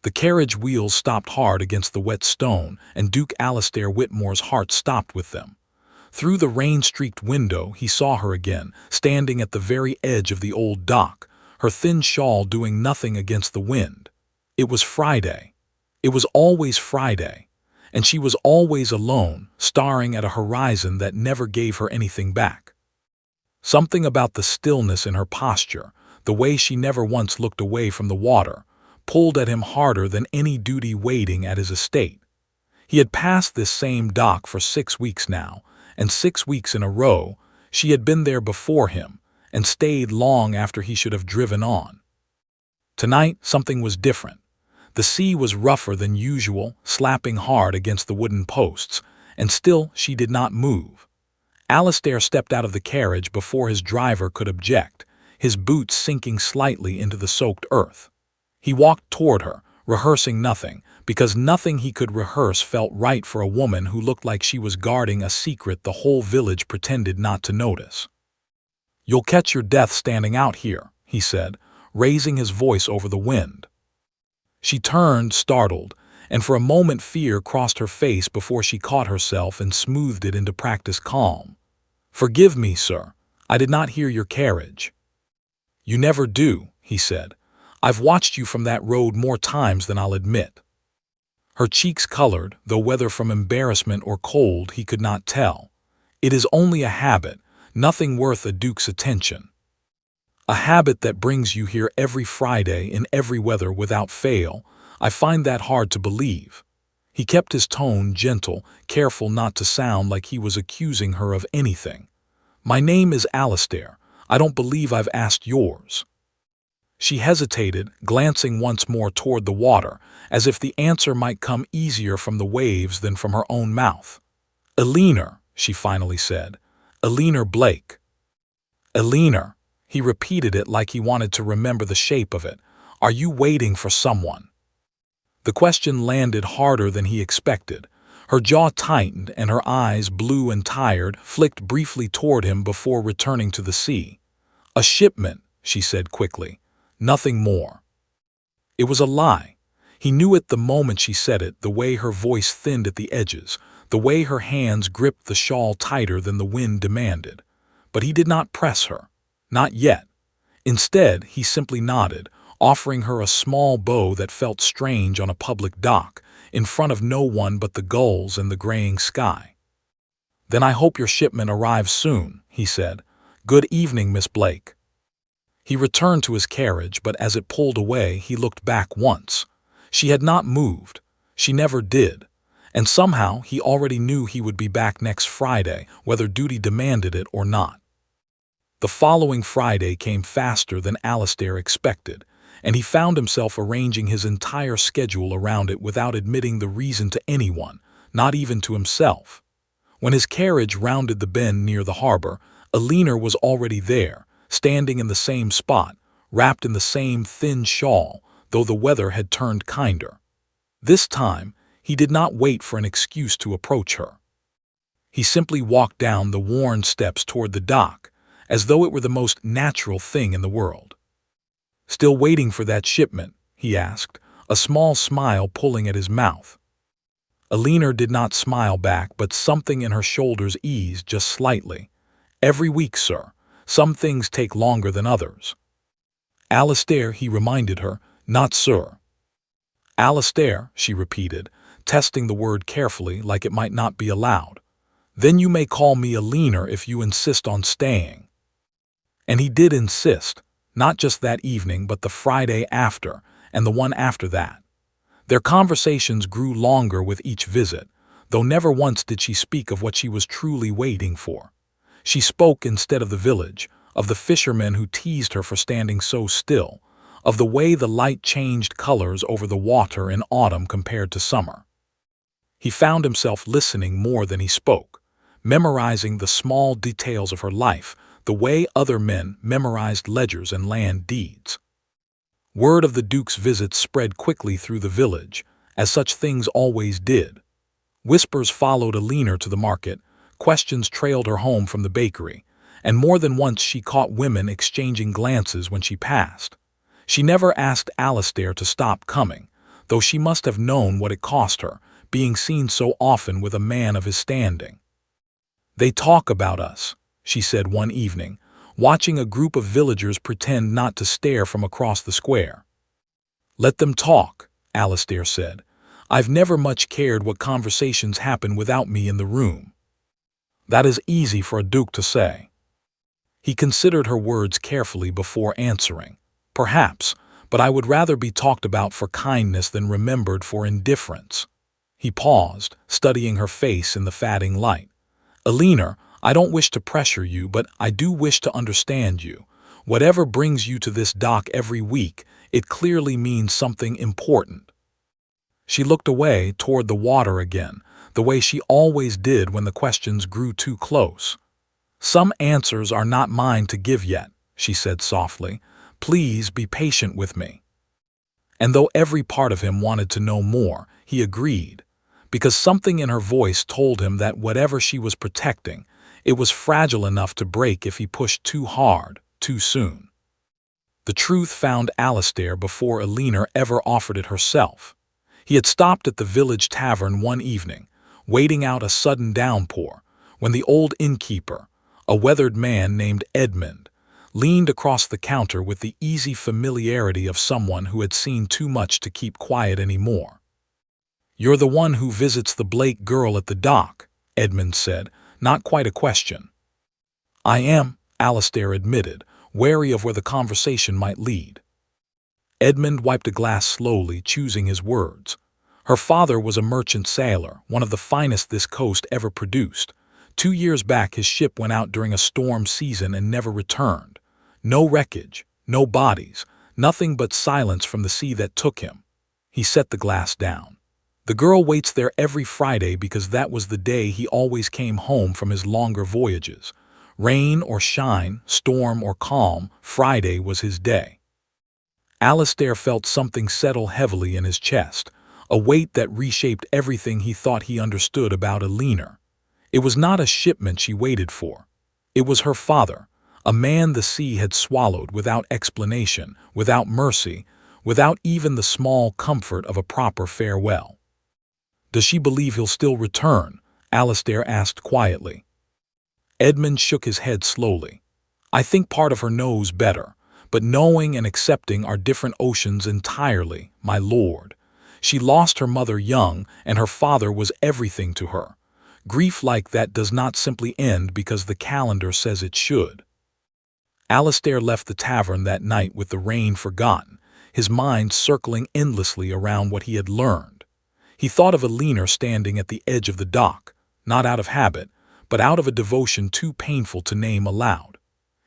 The carriage wheels stopped hard against the wet stone, and Duke Alastair Whitmore's heart stopped with them. Through the rain-streaked window he saw her again, standing at the very edge of the old dock, her thin shawl doing nothing against the wind. It was Friday. It was always Friday, and she was always alone, staring at a horizon that never gave her anything back. Something about the stillness in her posture, the way she never once looked away from the water, pulled at him harder than any duty waiting at his estate. He had passed this same dock for 6 weeks now, and 6 weeks in a row she had been there before him, and stayed long after he should have driven on. Tonight something was different. The sea was rougher than usual, slapping hard against the wooden posts, and still she did not move. Alastair stepped out of the carriage before his driver could object, his boots sinking slightly into the soaked earth. He walked toward her, rehearsing nothing, because nothing he could rehearse felt right for a woman who looked like she was guarding a secret the whole village pretended not to notice. "You'll catch your death standing out here," he said, raising his voice over the wind. She turned, startled, and for a moment fear crossed her face before she caught herself and smoothed it into practiced calm. "Forgive me, sir. I did not hear your carriage." "You never do," he said. "I've watched you from that road more times than I'll admit." Her cheeks colored, though whether from embarrassment or cold he could not tell. "It is only a habit, nothing worth a duke's attention." "A habit that brings you here every Friday in every weather without fail. I find that hard to believe." He kept his tone gentle, careful not to sound like he was accusing her of anything. "My name is Alastair. I don't believe I've asked yours." She hesitated, glancing once more toward the water, as if the answer might come easier from the waves than from her own mouth. "Eleanor," she finally said. "Eleanor Blake." "Eleanor." He repeated it like he wanted to remember the shape of it. "Are you waiting for someone?" The question landed harder than he expected. Her jaw tightened and her eyes, blue and tired, flicked briefly toward him before returning to the sea. "A shipment," she said quickly. "Nothing more." It was a lie. He knew it the moment she said it, the way her voice thinned at the edges, the way her hands gripped the shawl tighter than the wind demanded. But he did not press her. Not yet. Instead, he simply nodded, offering her a small bow that felt strange on a public dock, in front of no one but the gulls and the graying sky. "Then I hope your shipment arrives soon," he said. "Good evening, Miss Blake." He returned to his carriage, but as it pulled away, he looked back once. She had not moved. She never did. And somehow he already knew he would be back next Friday, whether duty demanded it or not. The following Friday came faster than Alastair expected, and he found himself arranging his entire schedule around it without admitting the reason to anyone, not even to himself. When his carriage rounded the bend near the harbor, Eleanor was already there, standing in the same spot, wrapped in the same thin shawl, though the weather had turned kinder. This time, he did not wait for an excuse to approach her. He simply walked down the worn steps toward the dock, as though it were the most natural thing in the world. "Still waiting for that shipment?" he asked, a small smile pulling at his mouth. Eleanor did not smile back, but something in her shoulders eased just slightly. "Every week, sir. Some things take longer than others." "Alastair," he reminded her, "not sir." "Alastair," she repeated, testing the word carefully like it might not be allowed. "Then you may call me Eleanor if you insist on staying." And he did insist, not just that evening but the Friday after, and the one after that. Their conversations grew longer with each visit, though never once did she speak of what she was truly waiting for. She spoke instead of the village, of the fishermen who teased her for standing so still, of the way the light changed colors over the water in autumn compared to summer. He found himself listening more than he spoke, memorizing the small details of her life, the way other men memorized ledgers and land deeds. Word of the Duke's visit spread quickly through the village, as such things always did. Whispers followed Eleanor to the market, questions trailed her home from the bakery, and more than once she caught women exchanging glances when she passed. She never asked Alastair to stop coming, though she must have known what it cost her, being seen so often with a man of his standing. "They talk about us," she said one evening, watching a group of villagers pretend not to stare from across the square. "Let them talk," Alastair said. "I've never much cared what conversations happen without me in the room." "That is easy for a duke to say." He considered her words carefully before answering. "Perhaps, but I would rather be talked about for kindness than remembered for indifference." He paused, studying her face in the fading light. "Eleanor, I don't wish to pressure you, but I do wish to understand you. Whatever brings you to this dock every week, it clearly means something important." She looked away toward the water again, the way she always did when the questions grew too close. "Some answers are not mine to give yet," she said softly. "Please be patient with me." And though every part of him wanted to know more, he agreed, because something in her voice told him that whatever she was protecting, it was fragile enough to break if he pushed too hard, too soon. The truth found Alastair before Eleanor ever offered it herself. He had stopped at the village tavern one evening, waiting out a sudden downpour, when the old innkeeper, a weathered man named Edmund, leaned across the counter with the easy familiarity of someone who had seen too much to keep quiet anymore. "You're the one who visits the Blake girl at the dock," Edmund said, not quite a question. "I am," Alastair admitted, wary of where the conversation might lead. Edmund wiped a glass slowly, choosing his words. "Her father was a merchant sailor, one of the finest this coast ever produced. 2 years back his ship went out during a storm season and never returned. No wreckage, no bodies, nothing but silence from the sea that took him." He set the glass down. "The girl waits there every Friday because that was the day he always came home from his longer voyages. Rain or shine, storm or calm, Friday was his day." Alastair felt something settle heavily in his chest, a weight that reshaped everything he thought he understood about Eleanor. It was not a shipment she waited for. It was her father, a man the sea had swallowed without explanation, without mercy, without even the small comfort of a proper farewell. "Does she believe he'll still return?" Alastair asked quietly. Edmund shook his head slowly. "I think part of her knows better, but knowing and accepting are different oceans entirely, my lord. She lost her mother young, and her father was everything to her. Grief like that does not simply end because the calendar says it should." Alastair left the tavern that night with the rain forgotten, his mind circling endlessly around what he had learned. He thought of Eleanor standing at the edge of the dock, not out of habit, but out of a devotion too painful to name aloud.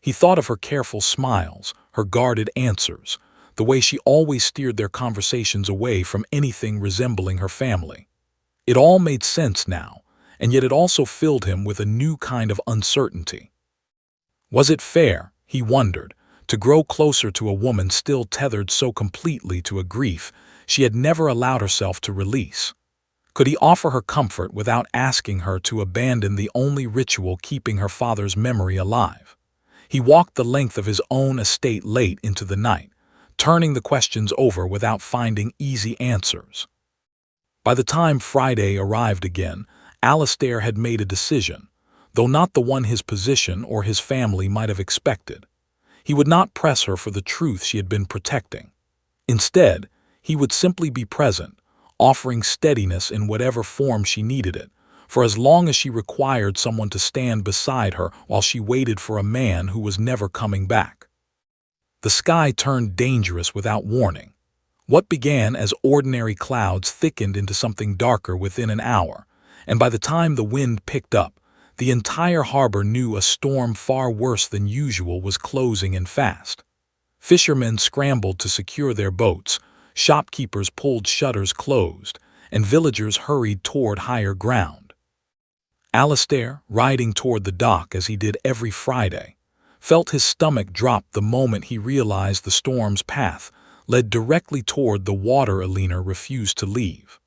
He thought of her careful smiles, her guarded answers, the way she always steered their conversations away from anything resembling her family. It all made sense now, and yet it also filled him with a new kind of uncertainty. Was it fair, he wondered, to grow closer to a woman still tethered so completely to a grief she had never allowed herself to release? Could he offer her comfort without asking her to abandon the only ritual keeping her father's memory alive? He walked the length of his own estate late into the night, turning the questions over without finding easy answers. By the time Friday arrived again, Alastair had made a decision, though not the one his position or his family might have expected. He would not press her for the truth she had been protecting. Instead, he would simply be present, offering steadiness in whatever form she needed it, for as long as she required someone to stand beside her while she waited for a man who was never coming back. The sky turned dangerous without warning. What began as ordinary clouds thickened into something darker within an hour, and by the time the wind picked up, the entire harbor knew a storm far worse than usual was closing in fast. Fishermen scrambled to secure their boats, shopkeepers pulled shutters closed, and villagers hurried toward higher ground. Alastair, riding toward the dock as he did every Friday, felt his stomach drop the moment he realized the storm's path led directly toward the water Eleanor refused to leave.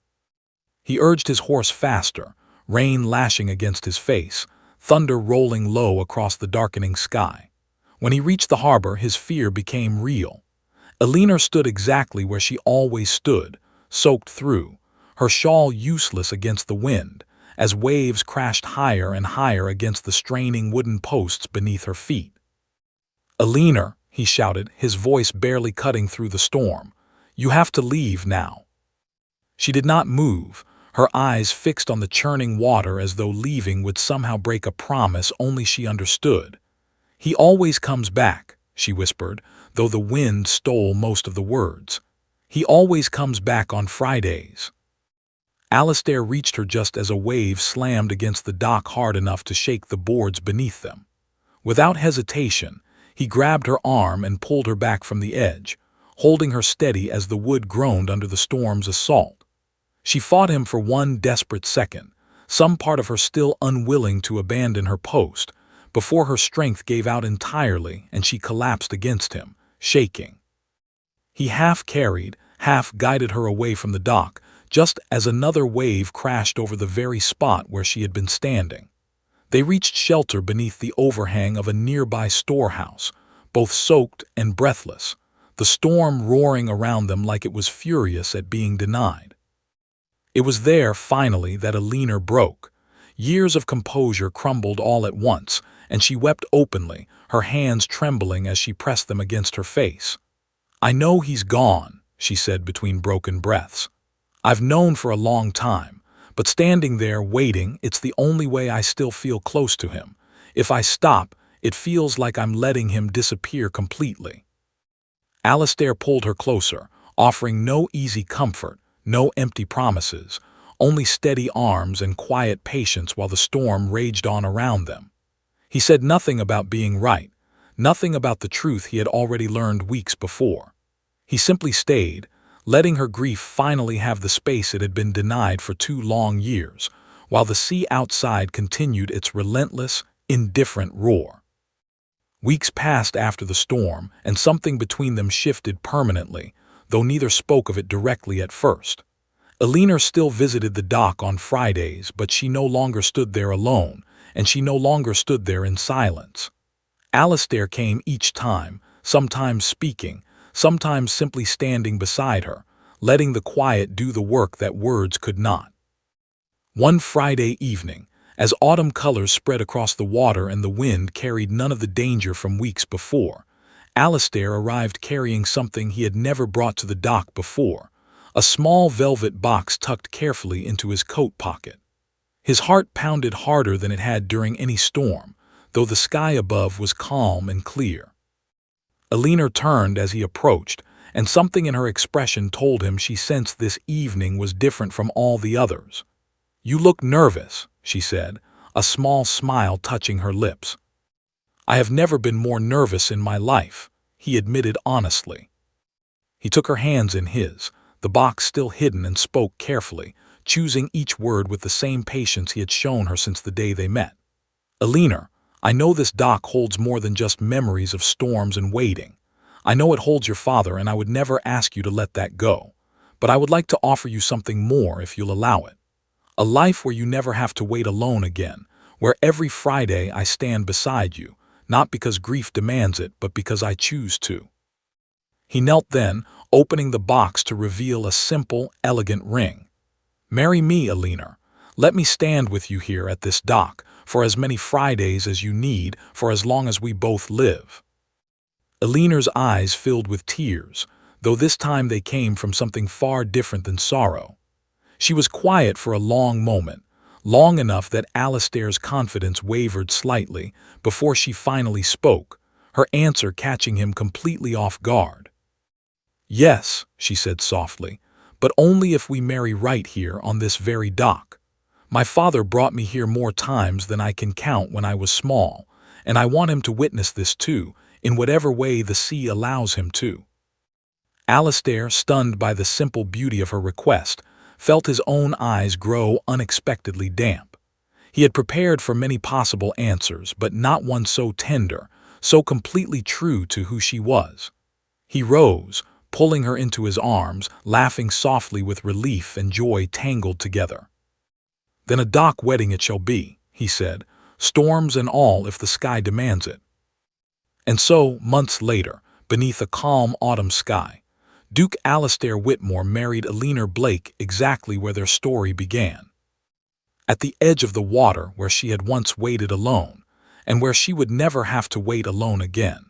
He urged his horse faster, rain lashing against his face, thunder rolling low across the darkening sky. When he reached the harbor, his fear became real. Eleanor stood exactly where she always stood, soaked through, her shawl useless against the wind, as waves crashed higher and higher against the straining wooden posts beneath her feet. "Eleanor," he shouted, his voice barely cutting through the storm, "you have to leave now." She did not move, her eyes fixed on the churning water as though leaving would somehow break a promise only she understood. "He always comes back," she whispered, though the wind stole most of the words. "He always comes back on Fridays." Alistair reached her just as a wave slammed against the dock hard enough to shake the boards beneath them. Without hesitation, he grabbed her arm and pulled her back from the edge, holding her steady as the wood groaned under the storm's assault. She fought him for one desperate second, some part of her still unwilling to abandon her post, before her strength gave out entirely and she collapsed against him, shaking. He half carried, half guided her away from the dock, just as another wave crashed over the very spot where she had been standing. They reached shelter beneath the overhang of a nearby storehouse, both soaked and breathless, the storm roaring around them like it was furious at being denied. It was there, finally, that Eleanor broke. Years of composure crumbled all at once, and she wept openly, her hands trembling as she pressed them against her face. "I know he's gone," she said between broken breaths. "I've known for a long time, but standing there waiting, it's the only way I still feel close to him. If I stop, it feels like I'm letting him disappear completely." Alistair pulled her closer, offering no easy comfort, no empty promises, only steady arms and quiet patience while the storm raged on around them. He said nothing about being right, nothing about the truth he had already learned weeks before. He simply stayed, letting her grief finally have the space it had been denied for 2 long years, while the sea outside continued its relentless, indifferent roar. Weeks passed after the storm, and something between them shifted permanently, though neither spoke of it directly at first. Eleanor still visited the dock on Fridays, but she no longer stood there alone, and she no longer stood there in silence. Alistair came each time, sometimes speaking, sometimes simply standing beside her, letting the quiet do the work that words could not. One Friday evening, as autumn colors spread across the water and the wind carried none of the danger from weeks before, Alistair arrived carrying something he had never brought to the dock before, a small velvet box tucked carefully into his coat pocket. His heart pounded harder than it had during any storm, though the sky above was calm and clear. Eleanor turned as he approached, and something in her expression told him she sensed this evening was different from all the others. "You look nervous," she said, a small smile touching her lips. "I have never been more nervous in my life," he admitted honestly. He took her hands in his, the box still hidden, and spoke carefully, choosing each word with the same patience he had shown her since the day they met. "Eleanor, I know this dock holds more than just memories of storms and waiting. I know it holds your father, and I would never ask you to let that go. But I would like to offer you something more if you'll allow it. A life where you never have to wait alone again, where every Friday I stand beside you, not because grief demands it, but because I choose to." He knelt then, opening the box to reveal a simple, elegant ring. "Marry me, Eleanor. Let me stand with you here at this dock, for as many Fridays as you need, for as long as we both live." Eleanor's eyes filled with tears, though this time they came from something far different than sorrow. She was quiet for a long moment, long enough that Alistair's confidence wavered slightly before she finally spoke, her answer catching him completely off guard. "Yes," she said softly, "but only if we marry right here on this very dock. My father brought me here more times than I can count when I was small, and I want him to witness this too, in whatever way the sea allows him to." Alistair, stunned by the simple beauty of her request, felt his own eyes grow unexpectedly damp. He had prepared for many possible answers, but not one so tender, so completely true to who she was. He rose, pulling her into his arms, laughing softly with relief and joy tangled together. "Then a dock wedding it shall be," he said, "storms and all if the sky demands it." And so, months later, beneath a calm autumn sky, Duke Alastair Whitmore married Eleanor Blake exactly where their story began. At the edge of the water where she had once waited alone, and where she would never have to wait alone again.